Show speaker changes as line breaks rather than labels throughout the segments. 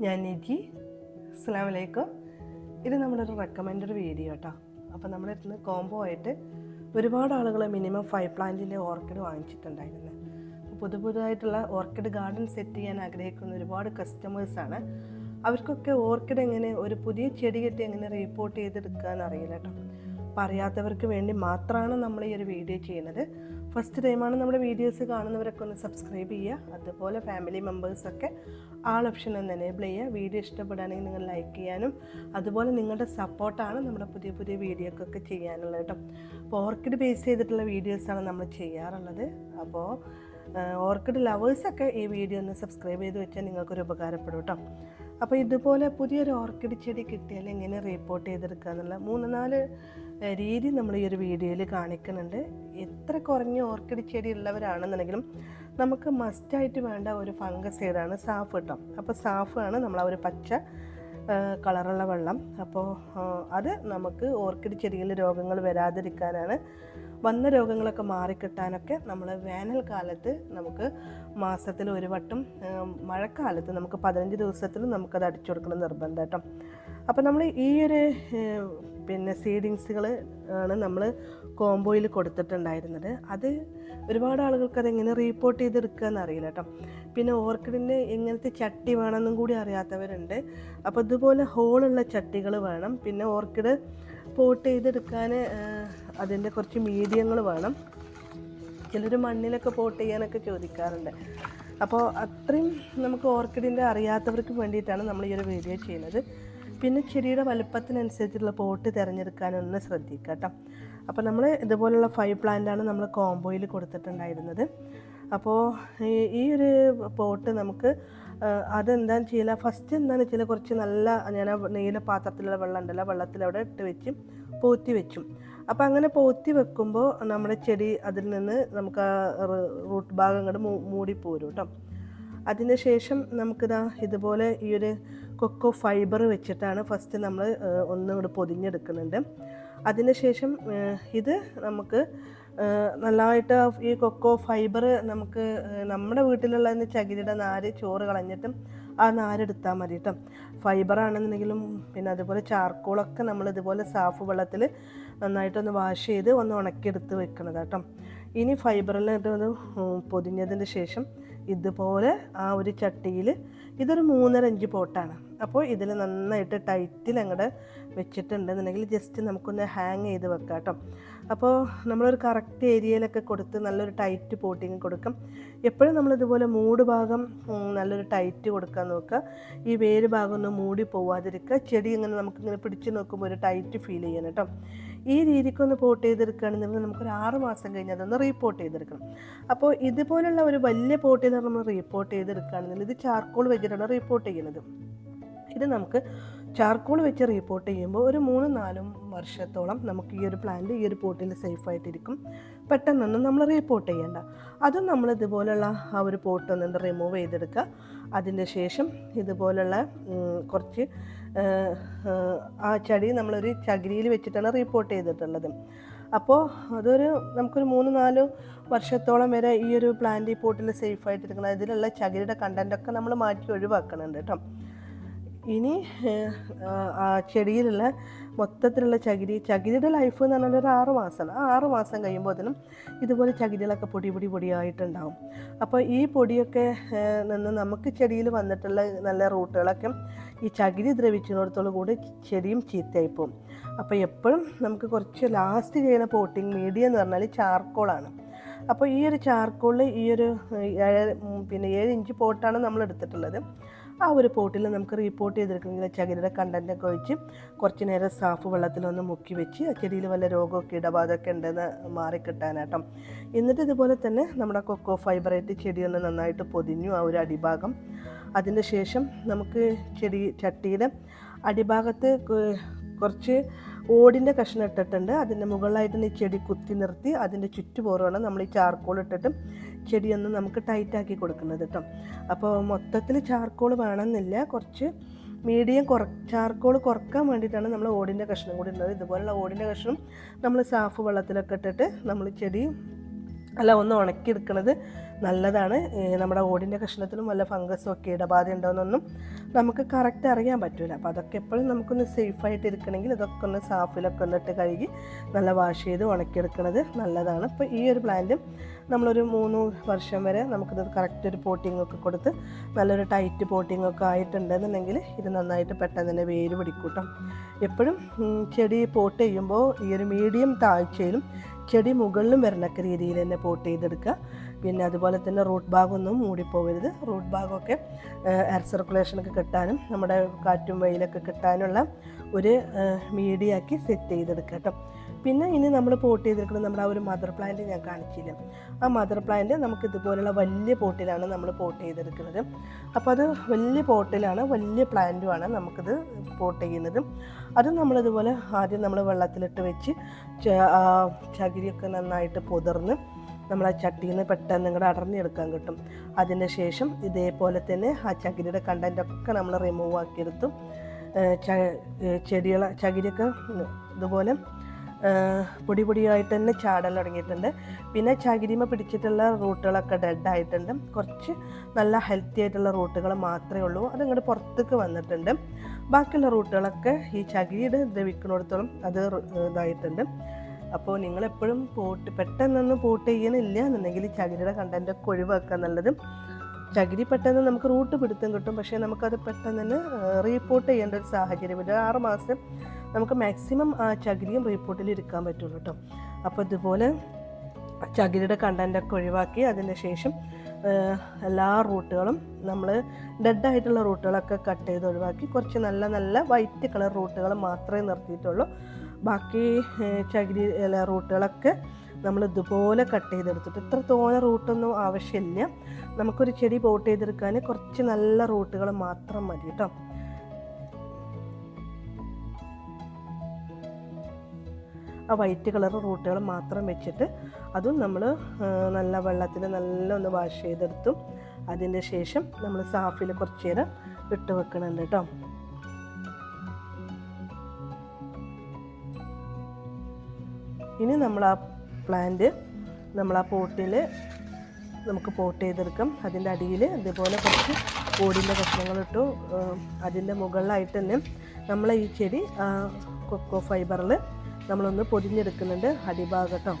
ഞാൻ നിജി. അസ്സലാമു അലൈക്കും. ഇത് നമ്മുടെ ഒരു റെക്കമെൻഡഡ് വീഡിയോ കേട്ടോ. അപ്പോൾ നമ്മുടെ അടുത്ത് കോംബോ ആയിട്ട് ഒരുപാട് ആളുകൾ മിനിമം 5 പ്ലാന്റിൻ്റെ ഓർക്കിഡ് വാങ്ങിച്ചിട്ടുണ്ടായിരുന്നു. പുതുതായിട്ടുള്ള ഓർക്കിഡ് ഗാർഡൻ സെറ്റ് ചെയ്യാൻ ആഗ്രഹിക്കുന്ന ഒരുപാട് കസ്റ്റമേഴ്സാണ്. അവർക്കൊക്കെ ഓർക്കിഡ് എങ്ങനെ ഒരു പുതിയ ചെടി കെട്ടി എങ്ങനെ റിപ്പോർട്ട് ചെയ്തെടുക്കുക എന്നറിയില്ല കേട്ടോ. അപ്പോൾ അറിയാത്തവർക്ക് വേണ്ടി മാത്രമാണ് നമ്മൾ ഈ ഒരു വീഡിയോ ചെയ്യുന്നത്. ഫസ്റ്റ് ടൈമാണ് നമ്മുടെ വീഡിയോസ് കാണുന്നവരൊക്കെ ഒന്ന് സബ്സ്ക്രൈബ് ചെയ്യുക. അതുപോലെ ഫാമിലി മെമ്പേഴ്സൊക്കെ ആൾ ഓപ്ഷൻ ഒന്ന് എനേബിൾ ചെയ്യുക. വീഡിയോ ഇഷ്ടപ്പെടുകയാണെങ്കിൽ നിങ്ങൾ ലൈക്ക് ചെയ്യാനും അതുപോലെ നിങ്ങളുടെ സപ്പോർട്ടാണ് നമ്മുടെ പുതിയ വീഡിയോക്കൊക്കെ ചെയ്യാനുള്ളത് കേട്ടോ. അപ്പോൾ ഓർക്കിഡ് ബേസ് ചെയ്തിട്ടുള്ള വീഡിയോസാണ് നമ്മൾ ചെയ്യാറുള്ളത്. അപ്പോൾ ഓർക്കിഡ് ലവേഴ്സൊക്കെ ഈ വീഡിയോ ഒന്ന് സബ്സ്ക്രൈബ് ചെയ്ത് വെച്ചാൽ നിങ്ങൾക്കൊരു ഉപകാരപ്പെടും കേട്ടോ. അപ്പോൾ ഇതുപോലെ പുതിയൊരു ഓർക്കിഡ് ചെടി കിട്ടിയാൽ എങ്ങനെ റിപ്പോർട്ട് ചെയ്തെടുക്കുക എന്നുള്ള 3-4 രീതി നമ്മൾ ഈ ഒരു വീഡിയോയിൽ കാണിക്കുന്നുണ്ട്. എത്ര കുറഞ്ഞ ഓർക്കിഡ് ചെടി ഉള്ളവരാണെന്നുണ്ടെങ്കിലും നമുക്ക് മസ്റ്റായിട്ട് വേണ്ട ഒരു ഫംഗസൈഡാണ് സാഫ് കേട്ടോ. അപ്പോൾ സാഫാണ് നമ്മൾ ആ ഒരു പച്ച കളറുള്ള വെള്ളം. അപ്പോൾ അത് നമുക്ക് ഓർക്കിഡ് ചെടികളിൽ രോഗങ്ങൾ വരാതിരിക്കാനാണ്. വന്ന രോഗങ്ങളൊക്കെ മാറിക്കിട്ടാനൊക്കെ നമ്മൾ വേനൽക്കാലത്ത് നമുക്ക് മാസത്തിൽ ഒരു വട്ടം, മഴക്കാലത്ത് നമുക്ക് 15 ദിവസത്തിലും നമുക്കത് അടിച്ചു കൊടുക്കണം നിർബന്ധം കേട്ടോ. അപ്പോൾ നമ്മൾ ഈ ഒരു സീഡിങ്സുകൾ ആണ് നമ്മൾ കോംബോയിൽ കൊടുത്തിട്ടുണ്ടായിരുന്നത്. അത് ഒരുപാട് ആളുകൾക്ക് അതെങ്ങനെ റിപ്പോർട്ട് ചെയ്തെടുക്കുക എന്നറിയില്ല കേട്ടോ. പിന്നെ ഓർക്കിഡിന് എങ്ങനത്തെ ചട്ടി വേണമെന്നും കൂടി അറിയാത്തവരുണ്ട്. അപ്പോൾ ഇതുപോലെ ഹോളുള്ള ചട്ടികൾ വേണം. പിന്നെ ഓർക്കിഡ് പോട്ട് ചെയ്തെടുക്കാൻ അതിൻ്റെ കുറച്ച് മീഡിയങ്ങൾ വേണം. ചിലർ മണ്ണിലൊക്കെ പോട്ട് ചെയ്യാനൊക്കെ ചോദിക്കാറുണ്ട്. അപ്പോൾ അത്രയും നമുക്ക് ഓർക്കിഡിൻ്റെ അറിയാത്തവർക്ക് വേണ്ടിയിട്ടാണ് നമ്മൾ ഈ ഒരു വീഡിയോ ചെയ്യുന്നത്. പിന്നെ ചെടിയുടെ വലുപ്പത്തിനനുസരിച്ചുള്ള പോട്ട് തിരഞ്ഞെടുക്കാനൊന്ന് ശ്രദ്ധിക്കുക കേട്ടോ. അപ്പോൾ നമ്മൾ ഇതുപോലുള്ള 5 പ്ലാന്റാണ് നമ്മൾ കോംബോയിൽ കൊടുത്തിട്ടുണ്ടായിരുന്നത്. അപ്പോൾ ഈ ഒരു പോട്ട് നമുക്ക് അതെന്താണെന്ന് ചെയ്യില്ല. ഫസ്റ്റ് എന്താണെന്ന് വെച്ചാൽ കുറച്ച് നല്ല ഞാൻ നീല പാത്രത്തിലുള്ള വെള്ളം ഉണ്ടല്ലോ, വെള്ളത്തിലവിടെ ഇട്ട് വെച്ച് പോത്തി വെച്ചു. അപ്പോൾ അങ്ങനെ പോത്തി വെക്കുമ്പോൾ നമ്മുടെ ചെടി അതിൽ നിന്ന് നമുക്ക് ആ റൂട്ട് ഭാഗം അങ്ങോട്ട് മൂടിപ്പോരും കേട്ടോ. അതിന് ശേഷം നമുക്കിതാ ഇതുപോലെ ഈ ഒരു കൊക്കോ ഫൈബർ വെച്ചിട്ടാണ് ഫസ്റ്റ് നമ്മൾ ഒന്നുകൂടി പൊതിഞ്ഞെടുക്കുന്നുണ്ട്. അതിന് ശേഷം ഇത് നമുക്ക് നല്ലതായിട്ട് ഈ കൊക്കോ ഫൈബർ നമുക്ക് നമ്മുടെ വീട്ടിലുള്ള ചകിരിയുടെ നാര് ചോറ് കളഞ്ഞിട്ടും ആ നാരെടുത്താൽ മതി കേട്ടോ. ഫൈബറാണെന്നുണ്ടെങ്കിലും പിന്നെ അതുപോലെ ചാർക്കോളൊക്കെ നമ്മൾ ഇതുപോലെ സാഫ് വെള്ളത്തിൽ നന്നായിട്ടൊന്ന് വാഷ് ചെയ്ത് ഒന്ന് ഉണക്കിയെടുത്ത് വെക്കണത് കേട്ടോ. ഇനി ഫൈബറിലായിട്ട് ഒന്ന് പൊതിഞ്ഞതിന് ശേഷം ഇതുപോലെ ആ ഒരു ചട്ടിയിൽ ഇതൊരു 3.5 പോട്ടാണ്. അപ്പോൾ ഇതിൽ നന്നായിട്ട് ടൈറ്റിൽ അങ്ങോട്ട് വെച്ചിട്ടുണ്ടെന്നുണ്ടെങ്കിൽ ജസ്റ്റ് നമുക്കൊന്ന് ഹാങ് ചെയ്ത് വെക്കാം കേട്ടോ. അപ്പോൾ നമ്മളൊരു കറക്റ്റ് ഏരിയയിലൊക്കെ കൊടുത്ത് നല്ലൊരു ടൈറ്റ് പോട്ടിങ് കൊടുക്കും. എപ്പോഴും നമ്മളിതുപോലെ മൂട് ഭാഗം നല്ലൊരു ടൈറ്റ് കൊടുക്കാൻ നോക്കുക. ഈ വേര് ഭാഗം ഒന്നും മൂടി പോവാതിരിക്കുക. ചെടി ഇങ്ങനെ നമുക്കിങ്ങനെ പിടിച്ച് നോക്കുമ്പോൾ ഒരു ടൈറ്റ് ഫീൽ ചെയ്യണം കേട്ടോ. ഈ രീതിക്കൊന്ന് പോട്ട് ചെയ്തെടുക്കുകയാണെന്നുണ്ടെങ്കിൽ നമുക്കൊരു 6 മാസം കഴിഞ്ഞ് അതൊന്ന് റീപോർട്ട് ചെയ്തെടുക്കണം. അപ്പോൾ ഇതുപോലുള്ള ഒരു വലിയ പോട്ടിൽ നിന്ന് നമ്മൾ റീപോർട്ട് ചെയ്തെടുക്കുകയാണെന്നുണ്ടെങ്കിൽ ഇത് ചാർക്കോൾ വെച്ചിട്ടാണ് റീപോർട്ട് ചെയ്യുന്നത്. ഇത് നമുക്ക് ചാർക്കോൾ വെച്ച് റിപ്പോർട്ട് ചെയ്യുമ്പോൾ ഒരു 3-4 വർഷത്തോളം നമുക്ക് ഈ ഒരു പ്ലാന്റ് ഈ ഒരു പോട്ടിൽ സേഫായിട്ടിരിക്കും. പെട്ടെന്നൊന്നും നമ്മൾ റിപ്പോർട്ട് ചെയ്യേണ്ട. അതും നമ്മൾ ഇതുപോലുള്ള ആ ഒരു പോട്ട് ഒന്നുകൊണ്ട് റിമൂവ് ചെയ്തെടുക്കുക. അതിൻ്റെ ശേഷം ഇതുപോലുള്ള കുറച്ച് ആ ചെടി നമ്മളൊരു ചകിരിയിൽ വെച്ചിട്ടാണ് റിപ്പോർട്ട് ചെയ്തിട്ടുള്ളത്. അപ്പോൾ അതൊരു നമുക്കൊരു 3-4 വർഷത്തോളം വരെ ഈ ഒരു പ്ലാന്റ് ഈ പോട്ടിൽ സേഫായിട്ടിരിക്കണം. ഇതിലുള്ള ചകിരിയുടെ കണ്ടൻറ്റൊക്കെ നമ്മൾ മാറ്റി ഒഴിവാക്കണുണ്ട് കേട്ടോ. ഇനി ആ ചെടിയിലുള്ള മൊത്തത്തിലുള്ള ചകിരിയുടെ ലൈഫ് എന്ന് പറഞ്ഞാൽ ഒരു 6 മാസമാണ്. ആ 6 മാസം കഴിയുമ്പോഴത്തേനും ഇതുപോലെ ചകിരികളൊക്കെ പൊടിയായിട്ടുണ്ടാവും. അപ്പോൾ ഈ പൊടിയൊക്കെ നിന്ന് നമുക്ക് ചെടിയിൽ വന്നിട്ടുള്ള നല്ല റൂട്ടുകളൊക്കെ ഈ ചകിരി ദ്രവിച്ചിടത്തോടു കൂടി ചെടിയും ചീത്തയായി പോകും. അപ്പോൾ എപ്പോഴും നമുക്ക് കുറച്ച് ലാസ്റ്റ് ചെയ്യുന്ന പോട്ടിങ് മീഡിയം എന്ന് പറഞ്ഞാൽ ചാർക്കോളാണ്. അപ്പോൾ ഈ ഒരു ചാർക്കോളിൽ ഈ ഒരു 7 ഇഞ്ച് പോട്ടാണ് നമ്മൾ എടുത്തിട്ടുള്ളത്. ആ ഒരു പോട്ടിൽ നമുക്ക് റിപ്പോർട്ട് ചെയ്തെടുക്കണമെങ്കിൽ ചകിരിയുടെ കണ്ടൻറ്റൊക്കെ ഒഴിച്ച് കുറച്ച് നേരം സാഫ് വെള്ളത്തിലൊന്ന് മുക്കി വെച്ച് ആ ചെടിയിൽ വല്ല രോഗമൊക്കെ ഇടബാധമൊക്കെ ഉണ്ടെന്ന് മാറിക്കിട്ടാനാട്ടോ. എന്നിട്ട് ഇതുപോലെ തന്നെ നമ്മുടെ കൊക്കോ ഫൈബറായിട്ട് ചെടിയൊന്ന് നന്നായിട്ട് പൊതിഞ്ഞു ആ ഒരു അടിഭാഗം. അതിന് ശേഷം നമുക്ക് ചട്ടിയുടെ അടിഭാഗത്ത് കുറച്ച് ഓടിൻ്റെ കഷ്ണം ഇട്ടിട്ടുണ്ട്. അതിൻ്റെ മുകളിലായിട്ട് ഈ ചെടി കുത്തി നിർത്തി അതിൻ്റെ ചുറ്റുപോറാണ് നമ്മൾ ഈ ചാർക്കോൾ ഇട്ടിട്ട് ചെടിയൊന്ന് നമുക്ക് ടൈറ്റാക്കി കൊടുക്കുന്നത് കേട്ടോ. അപ്പോൾ മൊത്തത്തിൽ ചാർക്കോൾ വേണമെന്നില്ല, കുറച്ച് മീഡിയം ചാർക്കോൾ കുറക്കാൻ വേണ്ടിയിട്ടാണ് നമ്മൾ ഓടിൻ്റെ കഷ്ണം കൂടി ഉള്ളത്. ഇതുപോലുള്ള ഓടിൻ്റെ കഷ്ണം നമ്മൾ സാഫ് വെള്ളത്തിലൊക്കെ ഇട്ടിട്ട് നമ്മൾ ചെടി ഒന്ന് ഉണക്കിയെടുക്കുന്നത് നല്ലതാണ്. നമ്മുടെ ഓടിൻ്റെ കഷ്ണത്തിലും വല്ല ഫംഗസും ഒക്കെ ഇടബാധ ഉണ്ടോയെന്നൊന്നും നമുക്ക് കറക്റ്റ് അറിയാൻ പറ്റില്ല. അപ്പോൾ അതൊക്കെ എപ്പോഴും നമുക്കൊന്ന് സേഫായിട്ട് ഇരിക്കണമെങ്കിൽ ഇതൊക്കെ ഒന്ന് സാഫിലൊക്കെ ഒന്നിട്ട് കഴുകി നല്ല വാഷ് ചെയ്ത് ഉണക്കിയെടുക്കുന്നത് നല്ലതാണ്. ഇപ്പോൾ ഈ ഒരു പ്ലാന്റും നമ്മളൊരു 3 വർഷം വരെ നമുക്കിത് കറക്റ്റ് ഒരു പോട്ടിങ്ങൊക്കെ കൊടുത്ത് നല്ലൊരു ടൈറ്റ് പോട്ടിങ്ങൊക്കെ ആയിട്ടുണ്ടെന്നുണ്ടെങ്കിൽ ഇത് നന്നായിട്ട് പെട്ടെന്ന് തന്നെ വേര് പിടിക്കൂട്ടോ. എപ്പോഴും ചെടി പോട്ട് ചെയ്യുമ്പോൾ ഈ ഒരു മീഡിയം താഴ്ചയിലും ചെടി മുകളിലും വരണക്ക രീതിയിൽ തന്നെ പോട്ട് ചെയ്തെടുക്കുക. പിന്നെ അതുപോലെ തന്നെ റൂട്ട് ഭാഗമൊന്നും മൂടിപ്പോകരുത്. റൂട്ട് ഭാഗമൊക്കെ എയർ സർക്കുലേഷനൊക്കെ കിട്ടാനും നമ്മുടെ കാറ്റും വെയിലൊക്കെ കിട്ടാനുള്ള ഒരു മീഡിയാക്കി സെറ്റ് ചെയ്തെടുക്കുക കേട്ടോ. പിന്നെ ഇനി നമ്മൾ പോട്ട് ചെയ്തെടുക്കുന്നത് നമ്മുടെ ആ ഒരു മദർ പ്ലാന്റ് ഞാൻ കാണിച്ചില്ല. ആ മദർ പ്ലാന്റ് നമുക്ക് ഇതുപോലുള്ള വലിയ പോട്ടിലാണ് നമ്മൾ പോട്ട് ചെയ്തെടുക്കുന്നത്. അപ്പോൾ അത് വലിയ പോട്ടിലാണ്, വലിയ പ്ലാന്റുമാണ് നമുക്കിത് പോട്ട് ചെയ്യുന്നത്. അത് നമ്മളിതുപോലെ ആദ്യം നമ്മൾ വെള്ളത്തിലിട്ട് വെച്ച് ചകിരിയൊക്കെ നന്നായിട്ട് പൊതിർന്ന് നമ്മൾ ആ ചട്ടിയിൽ നിന്ന് പെട്ടെന്ന് ഇങ്ങോട്ട് അടർന്നെടുക്കാൻ കിട്ടും. അതിന് ശേഷം ഇതേപോലെ തന്നെ ആ ചകിരിയുടെ കണ്ടൻറ്റൊക്കെ നമ്മൾ റിമൂവ് ആക്കിയെടുത്തു. ചകിരിയൊക്കെ ഇതുപോലെ പൊടി പൊടിയായിട്ട് തന്നെ ചാടൽ തുടങ്ങിയിട്ടുണ്ട്. പിന്നെ ചകിരിമ പിടിച്ചിട്ടുള്ള റൂട്ടുകളൊക്കെ ഡെഡായിട്ടുണ്ട്. കുറച്ച് നല്ല ഹെൽത്തി ആയിട്ടുള്ള റൂട്ടുകൾ മാത്രമേ ഉള്ളൂ, അതങ്ങോട്ട് പുറത്തേക്ക് വന്നിട്ടുണ്ട്. ബാക്കിയുള്ള റൂട്ടുകളൊക്കെ ഈ ചകിരിയുടെ ദ്രവിക്കുന്നിടത്തോളം അത് ഇതായിട്ടുണ്ട്. അപ്പോൾ നിങ്ങളെപ്പോഴും പെട്ടെന്നൊന്നും പോട്ട് ചെയ്യണില്ല എന്നുണ്ടെങ്കിൽ ചകിരിയുടെ കണ്ടൻറ്റൊക്കെ ഒഴിവാക്കുക നല്ലത്. ചകിരി പെട്ടെന്ന് നമുക്ക് റൂട്ട് പിടുത്തം കിട്ടും, പക്ഷേ നമുക്കത് പെട്ടെന്ന് തന്നെ റീപോർട്ട് ചെയ്യേണ്ട ഒരു സാഹചര്യം. ഒരു 6 മാസം നമുക്ക് മാക്സിമം ആ ചകിരിയും റീപോർട്ടിൽ ഇരിക്കാൻ പറ്റുള്ളൂ കേട്ടോ. അപ്പോൾ ഇതുപോലെ ചകിരിയുടെ കണ്ടൻറ്റൊക്കെ ഒഴിവാക്കി അതിന് ശേഷം എല്ലാ റൂട്ടുകളും നമ്മൾ ഡെഡായിട്ടുള്ള റൂട്ടുകളൊക്കെ കട്ട് ചെയ്ത് ഒഴിവാക്കി കുറച്ച് നല്ല നല്ല വൈറ്റ് കളർ റൂട്ടുകൾ മാത്രമേ നിർത്തിയിട്ടുള്ളൂ. ബാക്കി ചകിരി റൂട്ടുകളൊക്കെ നമ്മൾ ഇതുപോലെ കട്ട് ചെയ്തെടുത്തിട്ട്, ഇത്ര തോനെ റൂട്ടൊന്നും ആവശ്യമില്ല. നമുക്കൊരു ചെടി പോട്ട് ചെയ്തെടുക്കാൻ കുറച്ച് നല്ല റൂട്ടുകൾ മാത്രം മതി കേട്ടോ. ആ വൈറ്റ് കളർ റൂട്ടുകൾ മാത്രം വെച്ചിട്ട് അതും നമ്മൾ നല്ല വെള്ളത്തിൽ നല്ല ഒന്ന് വാഷ് ചെയ്തെടുത്തു. അതിൻ്റെ ശേഷം നമ്മൾ സാഫിൽ കുറച്ച് നേരം ഇട്ട് വെക്കണുണ്ട് കേട്ടോ. ഇനി നമ്മൾ ആ പ്ലാന്റ് നമ്മൾ ആ പോട്ടിൽ നമുക്ക് പോട്ട് ചെയ്തെടുക്കാം. അതിൻ്റെ അടിയിൽ ഇതുപോലെ കുറച്ച് ഓടിൻ്റെ കഷ്ണങ്ങളിട്ടു. അതിൻ്റെ മുകളിലായിട്ട് തന്നെ നമ്മൾ ഈ ചെടി കൊക്കോ ഫൈബറിൽ നമ്മളൊന്ന് പൊതിഞ്ഞെടുക്കുന്നുണ്ട് അടിഭാഗട്ടോ.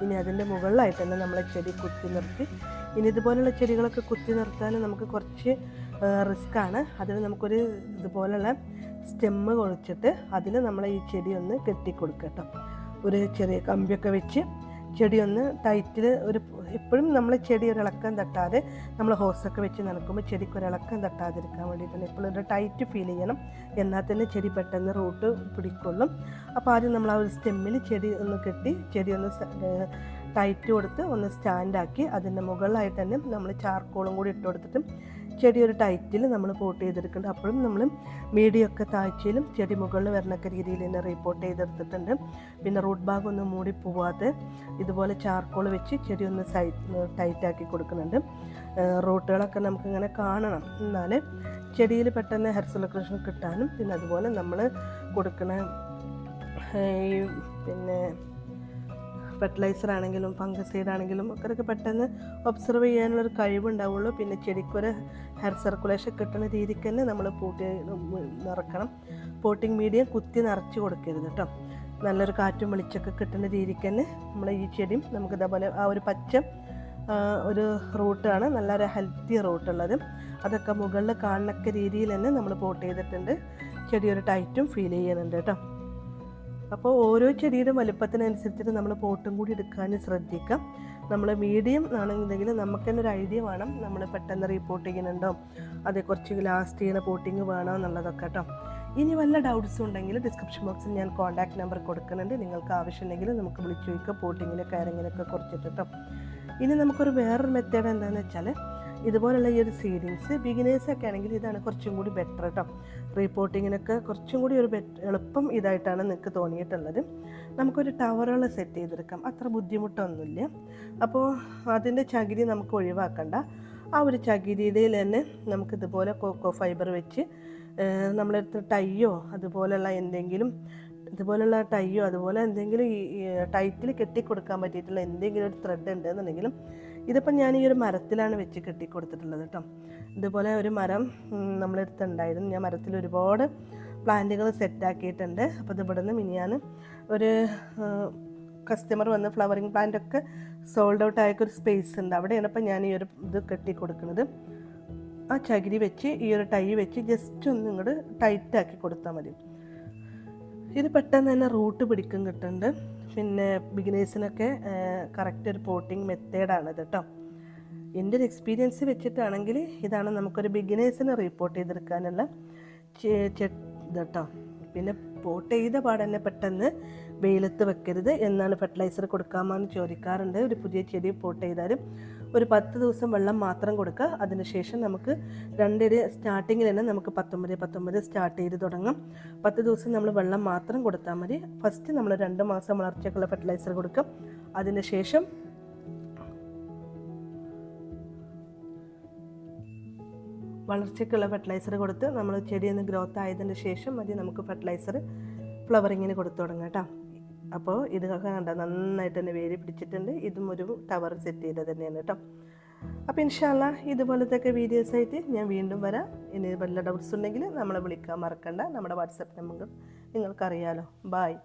ഇനി അതിൻ്റെ മുകളിലായിട്ട് തന്നെ നമ്മളെ ചെടി കുത്തി നിർത്തി. ഇനി ഇതുപോലുള്ള ചെടികളൊക്കെ കുത്തി നിർത്താൻ നമുക്ക് കുറച്ച് റിസ്ക്കാണ്. അതിന് നമുക്കൊരു ഇതുപോലുള്ള സ്റ്റെമ്മ് കുഴിച്ചിട്ട് അതിൽ നമ്മൾ ഈ ചെടി ഒന്ന് കെട്ടിക്കൊടുക്കട്ടോ. ഒരു ചെറിയ കമ്പിയൊക്കെ വെച്ച് ചെടി ഒന്ന് ടൈറ്റിൽ എപ്പോഴും നമ്മൾ ചെടി ഒരിളക്കം തട്ടാതെ നമ്മൾ ഹോസൊക്കെ വെച്ച് നനക്കുമ്പോൾ ചെടിക്ക് ഒരിളക്കം തട്ടാതിരിക്കാൻ വേണ്ടിയിട്ടാണ് എപ്പോഴും ഒരു ടൈറ്റ് ഫീൽ ചെയ്യണം. എന്നാൽ തന്നെ ചെടി പെട്ടെന്ന് റൂട്ട് പിടിക്കൊള്ളും. അപ്പോൾ ആദ്യം നമ്മൾ ആ ഒരു സ്റ്റെമ്മിൽ ചെടി ഒന്ന് കെട്ടി ചെടി ഒന്ന് ടൈറ്റ് കൊടുത്ത് ഒന്ന് സ്റ്റാൻഡാക്കി അതിൻ്റെ മുകളിലായിട്ട് തന്നെ നമ്മൾ ചാർക്കോളും കൂടി ഇട്ട് കൊടുത്തിട്ട് ചെടി ഒരു ടൈറ്റിൽ നമ്മൾ പോട്ട് ചെയ്തെടുക്കുന്നുണ്ട്. അപ്പോഴും നമ്മൾ മീഡിയൊക്കെ താഴ്ചയിലും ചെടി മുകളിൽ വരണക്ക രീതിയിൽ തന്നെ റിപ്പോർട്ട് ചെയ്തെടുത്തിട്ടുണ്ട്. പിന്നെ റൂട്ട് ഭാഗം ഒന്നും മൂടി പോവാതെ ഇതുപോലെ ചാർക്കോൾ വെച്ച് ചെടി ഒന്ന് ടൈറ്റാക്കി കൊടുക്കുന്നുണ്ട്. റൂട്ടുകളൊക്കെ നമുക്കിങ്ങനെ കാണണം, എന്നാൽ ചെടിയിൽ പെട്ടെന്ന് ഹെയർ സർക്കുലേഷൻ കിട്ടാനും പിന്നെ അതുപോലെ നമ്മൾ കൊടുക്കുന്ന ഈ പിന്നെ ഫെർട്ടിലൈസർ ആണെങ്കിലും ഫംഗസൈഡ് ആണെങ്കിലും ഒക്കെ പെട്ടെന്ന് ഒബ്സർവ് ചെയ്യാനുള്ളൊരു കഴിവുണ്ടാവുള്ളൂ. പിന്നെ ചെടിക്കൊരു ഹെയർ സർക്കുലേഷൻ കിട്ടുന്ന രീതിക്ക് തന്നെ നമ്മൾ നിറക്കണം. പോട്ടിംഗ് മീഡിയം കുത്തി നിറച്ച് കൊടുക്കരുത് കേട്ടോ. നല്ലൊരു കാറ്റും വെളിച്ചൊക്കെ കിട്ടുന്ന രീതിക്ക് തന്നെ നമ്മൾ ഈ ചെടിയും നമുക്ക് ഇതേപോലെ ആ ഒരു പച്ച ഒരു റൂട്ടാണ് നല്ലൊരു ഹെൽത്തി റൂട്ടുള്ളത്. അതൊക്കെ മുകളിൽ കാണുന്ന രീതിയിൽ തന്നെ നമ്മൾ പോട്ട് ചെയ്തിട്ടുണ്ട്. ചെടി ഒരു ടൈറ്റും ഫീൽ ചെയ്യുന്നുണ്ട് കേട്ടോ. അപ്പോൾ ഓരോ ചെടിയുടെ വലുപ്പത്തിനനുസരിച്ചിട്ട് നമ്മൾ പോട്ടും കൂടി എടുക്കാൻ ശ്രദ്ധിക്കാം. നമ്മൾ മീഡിയം ആണെന്നുണ്ടെങ്കിൽ നമുക്ക് തന്നെ ഒരു ഐഡിയ വേണം നമ്മൾ പെട്ടെന്ന് റീപോർട്ട് ചെയ്യുന്നുണ്ടോ, അതേ കുറച്ച് ലാസ്റ്റ് ചെയ്യുന്ന പോട്ടിങ് വേണോ എന്നുള്ളതൊക്കെ കേട്ടോ. ഇനി വല്ല ഡൗട്ട്സും ഉണ്ടെങ്കിൽ ഡിസ്ക്രിപ്ഷൻ ബോക്സിൽ ഞാൻ കോൺടാക്ട് നമ്പർ കൊടുക്കുന്നുണ്ട്. നിങ്ങൾക്ക് ആവശ്യമുണ്ടെങ്കിൽ നമുക്ക് വിളിച്ചു ചോദിക്കുക പോട്ടിങ്ങിനെ കാര്യങ്ങളൊക്കെ കുറിച്ചിട്ട് കേട്ടോ. ഇനി നമുക്കൊരു വേറൊരു മെത്തേഡ് എന്താണെന്ന് വെച്ചാൽ ഇതുപോലുള്ള ഈ ഒരു സീഡിങ്സ് ബിഗിനേഴ്സൊക്കെ ആണെങ്കിൽ ഇതാണ് കുറച്ചും കൂടി ബെറ്റർ കേട്ടോ. റീപോർട്ടിങ്ങിനൊക്കെ കുറച്ചും കൂടി ഒരു എളുപ്പം ഇതായിട്ടാണ് നിങ്ങൾക്ക് തോന്നിയിട്ടുള്ളത്. നമുക്കൊരു ടവറുകൾ സെറ്റ് ചെയ്തെടുക്കാം, അത്ര ബുദ്ധിമുട്ടൊന്നുമില്ല. അപ്പോൾ അതിൻ്റെ ചകിരി നമുക്ക് ഒഴിവാക്കണ്ട. ആ ഒരു ചകിരിയുടെ തന്നെ നമുക്കിതുപോലെ കൊക്കോ ഫൈബർ വെച്ച് നമ്മളെടുത്ത് ടൈയോ അതുപോലെയുള്ള എന്തെങ്കിലും ഇതുപോലുള്ള ടൈയോ അതുപോലെ എന്തെങ്കിലും ഈ ടൈറ്റിൽ കെട്ടിക്കൊടുക്കാൻ പറ്റിയിട്ടുള്ള എന്തെങ്കിലും ഒരു ത്രെഡ് ഉണ്ടെന്നുണ്ടെങ്കിലും ഇതിപ്പം ഞാൻ ഈ ഒരു മരത്തിലാണ് വെച്ച് കെട്ടിക്കൊടുത്തിട്ടുള്ളത് കേട്ടോ. ഇതുപോലെ ഒരു മരം നമ്മളെടുത്തുണ്ടായിരുന്നു. ഞാൻ മരത്തിൽ ഒരുപാട് പ്ലാന്റുകൾ സെറ്റാക്കിയിട്ടുണ്ട്. അപ്പോൾ ഇത് ഇവിടെ നിന്ന് മിനിയാന്ന് ഒരു കസ്റ്റമർ വന്ന് ഫ്ലവറിങ് പ്ലാന്റൊക്കെ സോൾഡ് ഔട്ട് ആയൊരു സ്പേസ് ഉണ്ട്. അവിടെയാണ് ഇപ്പം ഞാൻ ഈ ഒരു ഇത് കെട്ടിക്കൊടുക്കുന്നത്. ആ ചകിരി വെച്ച് ഈ ഒരു ടൈ വെച്ച് ജസ്റ്റ് ഒന്ന് ഇങ്ങോട്ട് ടൈറ്റാക്കി കൊടുത്താൽ മതി. ഇത് പെട്ടെന്ന് തന്നെ റൂട്ട് പിടിക്കും കിട്ടുന്നുണ്ട്. പിന്നെ ബിഗിനേഴ്സിനൊക്കെ കറക്റ്റ് ഒരു പോട്ടിങ് മെത്തേഡാണിത് കേട്ടോ. എൻ്റെ ഒരു എക്സ്പീരിയൻസ് വെച്ചിട്ടാണെങ്കിൽ ഇതാണ് നമുക്കൊരു ബിഗിനേഴ്സിനെ റിപ്പോർട്ട് ചെയ്തെടുക്കാനുള്ള കേട്ടോ. പിന്നെ പോട്ട് ചെയ്ത പാടന്നെ പെട്ടെന്ന് വെയിലത്ത് വെക്കരുത് എന്നാണ്. ഫെർട്ടിലൈസർ കൊടുക്കാമെന്ന് ചോദിക്കാറുണ്ട്. ഒരു പുതിയ ചെടി പോട്ട് ചെയ്താലും ഒരു 10 ദിവസം വെള്ളം മാത്രം കൊടുക്കുക. അതിനുശേഷം നമുക്ക് സ്റ്റാർട്ടിങ്ങിൽ തന്നെ നമുക്ക് 19 സ്റ്റാർട്ട് ചെയ്ത് തുടങ്ങാം. 10 ദിവസം നമ്മൾ വെള്ളം മാത്രം കൊടുത്താൽ മതി. ഫസ്റ്റ് നമ്മൾ 2 മാസം വളർച്ചയ്ക്കുള്ള ഫെർട്ടിലൈസർ കൊടുക്കും. അതിനുശേഷം വളർച്ചയ്ക്കുള്ള ഫെർട്ടിലൈസർ കൊടുത്ത് നമ്മൾ ചെടിയൊന്ന് ഗ്രോത്ത് ആയതിന് ശേഷം മതി നമുക്ക് ഫെർട്ടിലൈസർ ഫ്ലവറിങ്ങിന് കൊടുത്തു തുടങ്ങാം കേട്ടോ. അപ്പോൾ ഇതൊക്കെ കണ്ട നന്നായിട്ട് തന്നെ വേര് പിടിച്ചിട്ടുണ്ട്. ഇതും ഒരു ടവർ സെറ്റ് ചെയ്തത് തന്നെയാണ് കേട്ടോ. അപ്പോൾ ഇൻഷാ അല്ലാഹ് ഇതുപോലത്തെ വീഡിയോസായിട്ട് ഞാൻ വീണ്ടും വരാം. ഇനി വല്ല ഡൗട്ട്സ് ഉണ്ടെങ്കിൽ നമ്മളെ വിളിക്കാൻ മറക്കണ്ട. നമ്മുടെ വാട്സപ്പ് നമ്പർ നിങ്ങൾക്കറിയാലോ. ബായ്.